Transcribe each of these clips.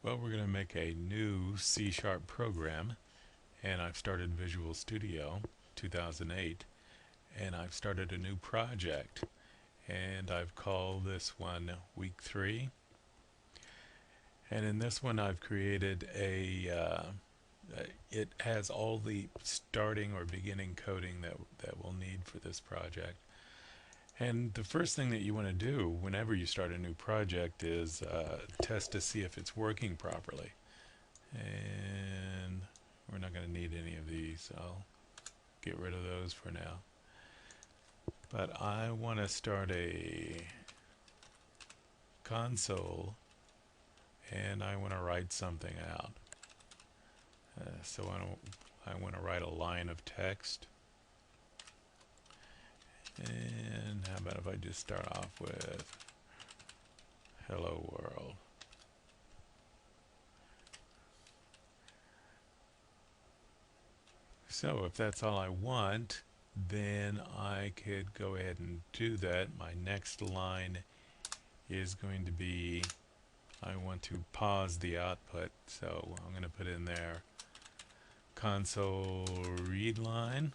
Well, we're going to make a new C# program, and I've started Visual Studio 2008, and I've started a new project, and I've called this one Week 3. And in this one, I've created it has all the starting or beginning coding that we'll need for this project. And the first thing that you want to do whenever you start a new project is test to see if it's working properly. And we're not going to need any of these, so I'll get rid of those for now. But I want to start a console and I want to write something out. So I want to write a line of text. And how about if I just start off with hello world. So if that's all I want, then I could go ahead and do that. My next line is going to be, I want to pause the output, so I'm going to put in there console read line.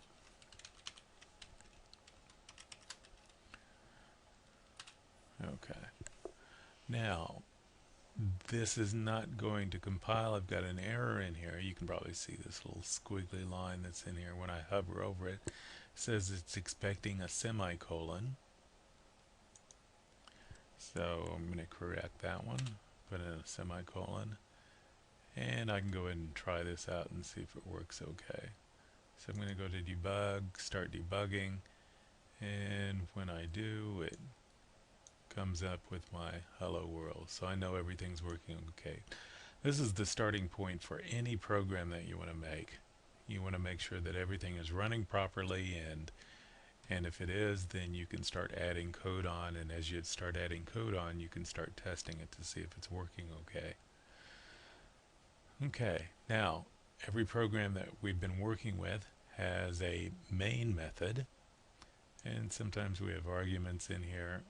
Okay. Now, this is not going to compile. I've got an error in here. You can probably see this little squiggly line that's in here. When I hover over it, it says it's expecting a semicolon. So I'm going to correct that one, put in a semicolon, and I can go ahead and try this out and see if it works okay. So I'm going to go to debug, start debugging, and when I do, it comes up with my hello world. So I know everything's working okay. This is the starting point for any program that you want to make. You want to make sure that everything is running properly, and if it is, then you can start adding code on, and as you start adding code on, you can start testing it to see if it's working okay. Okay, now every program that we've been working with has a main method, and sometimes we have arguments in here.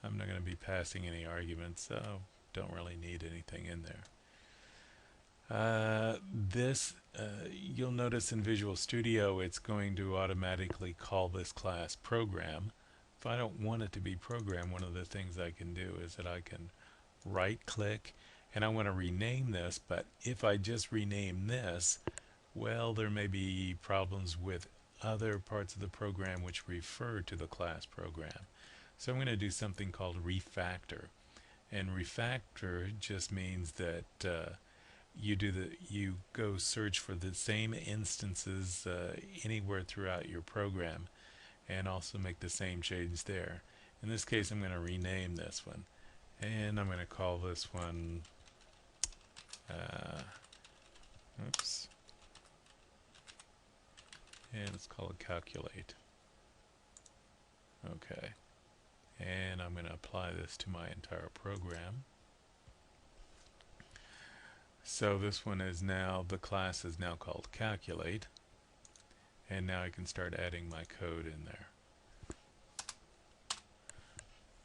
I'm not going to be passing any arguments, so don't really need anything in there. You'll notice in Visual Studio it's going to automatically call this class program. If I don't want it to be program, one of the things I can do is that I can right click and I want to rename this, but if I just rename this, well, there may be problems with other parts of the program which refer to the class program. So I'm going to do something called refactor. And refactor just means that you go search for the same instances anywhere throughout your program and also make the same change there. In this case, I'm going to rename this one, and I'm going to call this one oops, and let's call it calculate. Okay, and I'm going to apply this to my entire program. So this one is now, the class is now called calculate, and now I can start adding my code in there.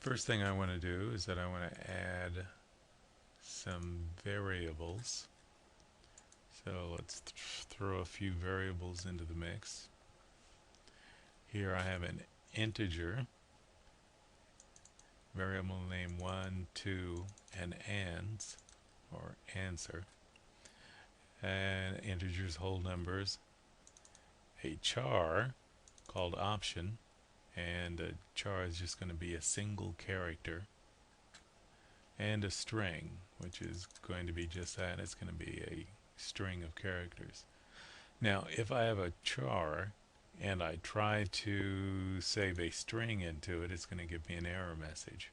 First thing I want to do is that I want to add some variables. So let's throw a few variables into the mix. Here I have an integer, variable name 1, 2, and ands, or answer, and integers, whole numbers, a char called option, and a char is just going to be a single character, and a string, which is going to be just that. It's going to be a string of characters. Now, if I have a char and I try to save a string into it, it's going to give me an error message.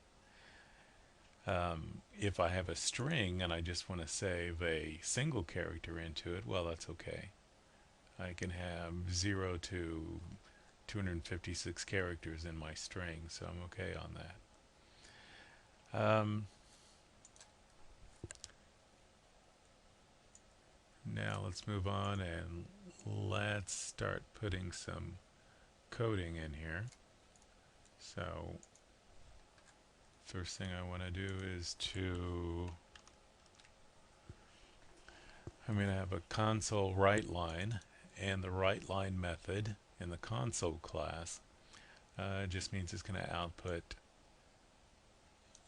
If I have a string and I just want to save a single character into it, well, that's okay. I can have 0 to 256 characters in my string, so I'm okay on that. Now let's move on and let's start putting some coding in here. So first thing I want to do is to I'm going to have a console write line, and the write line method in the console class just means it's going to output,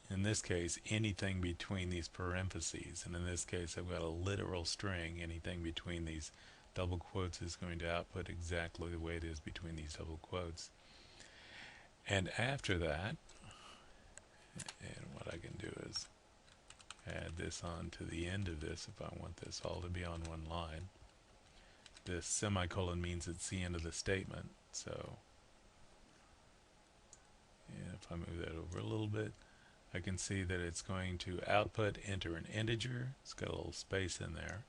in this case, anything between these parentheses. And in this case, I've got a literal string. Anything between these double quotes is going to output exactly the way it is between these double quotes. And after that, and what I can do is add this on to the end of this if I want this all to be on one line. This semicolon means it's the end of the statement. So if I move that over a little bit, I can see that it's going to output, enter an integer. It's got a little space in there.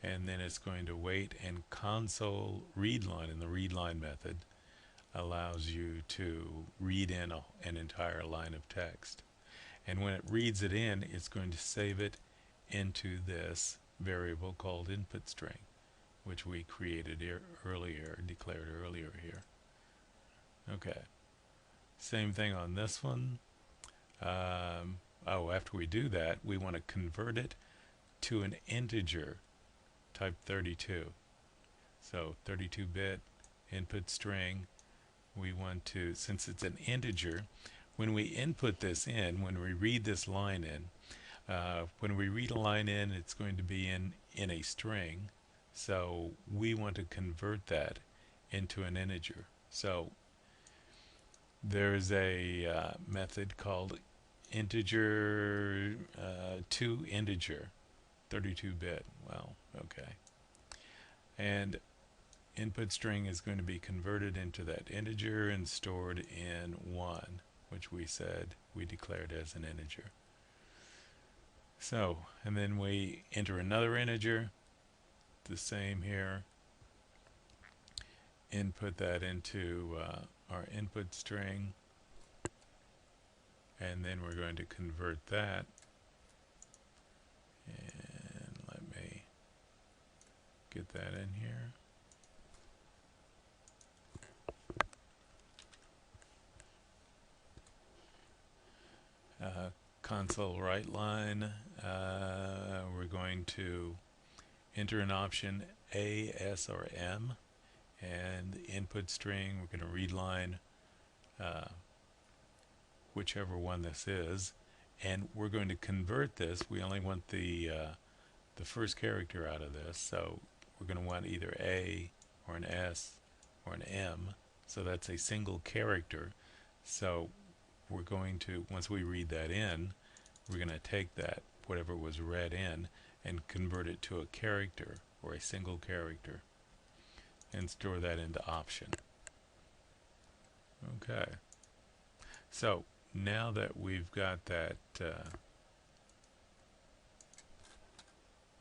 And then it's going to wait, and console readline in the readline method allows you to read in an entire line of text. And when it reads it in, it's going to save it into this variable called input string, which we created earlier, declared earlier here. Okay. Same thing on this one. After we do that, we want to convert it to an integer type 32. So 32-bit input string. We want to, since it's an integer, when we input this in, when we read this line in, when we read a line in, it's going to be in a string. So we want to convert that into an integer. So there's a method called integer to integer, 32-bit. Well, okay. And input string is going to be converted into that integer and stored in 1, which we said we declared as an integer. So, and then we enter another integer, the same here, input that into our input string, and then we're going to convert that. And let me get that in here. Console write line, we're going to enter an option A, S, or M, and the input string, we're going to read line whichever one this is, and we're going to convert this. We only want the first character out of this, so we're going to want either A or an S or an M, so that's a single character. So we're going to, once we read that in, we're going to take that, whatever was read in, and convert it to a character or a single character and store that into option. Okay. So now that we've got that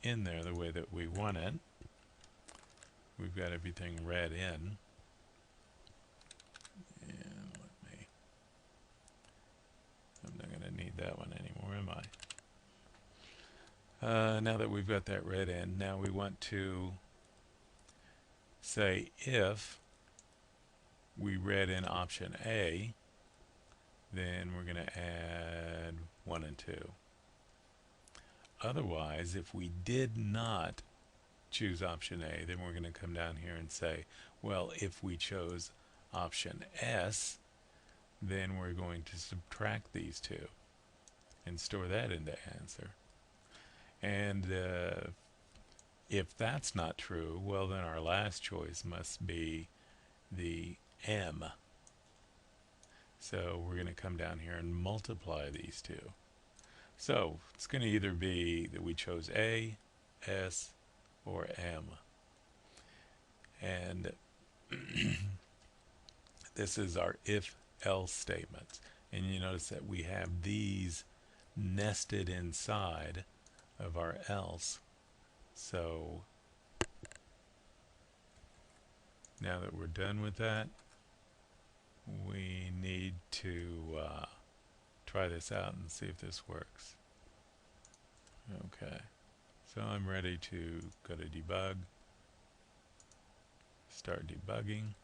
in there the way that we want it, we've got everything read in. And I'm not going to need that one anymore, am I? Now that we've got that read in, now we want to say if we read in option A, then we're going to add 1 and 2. Otherwise, if we did not choose option A, then we're going to come down here and say, well, if we chose option S, then we're going to subtract these two and store that into answer. And if that's not true, well, then our last choice must be the M. So we're going to come down here and multiply these two. So it's going to either be that we chose A, S, or M. And this is our if-else statements. And you notice that we have these nested inside of our else. So now that we're done with that, we need to try this out and see if this works. Okay, so I'm ready to go to debug, start debugging,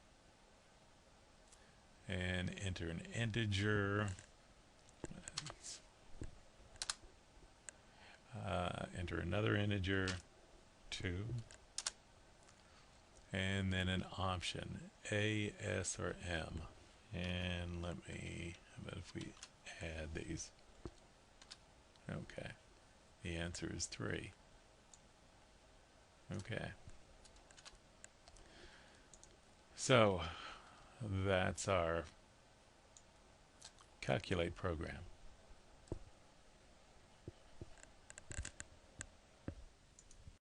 and enter an integer. Enter another integer to 2, and then an option, A, S, or M. And let me, how about if we add these? Okay, the answer is 3. Okay. So that's our calculate program.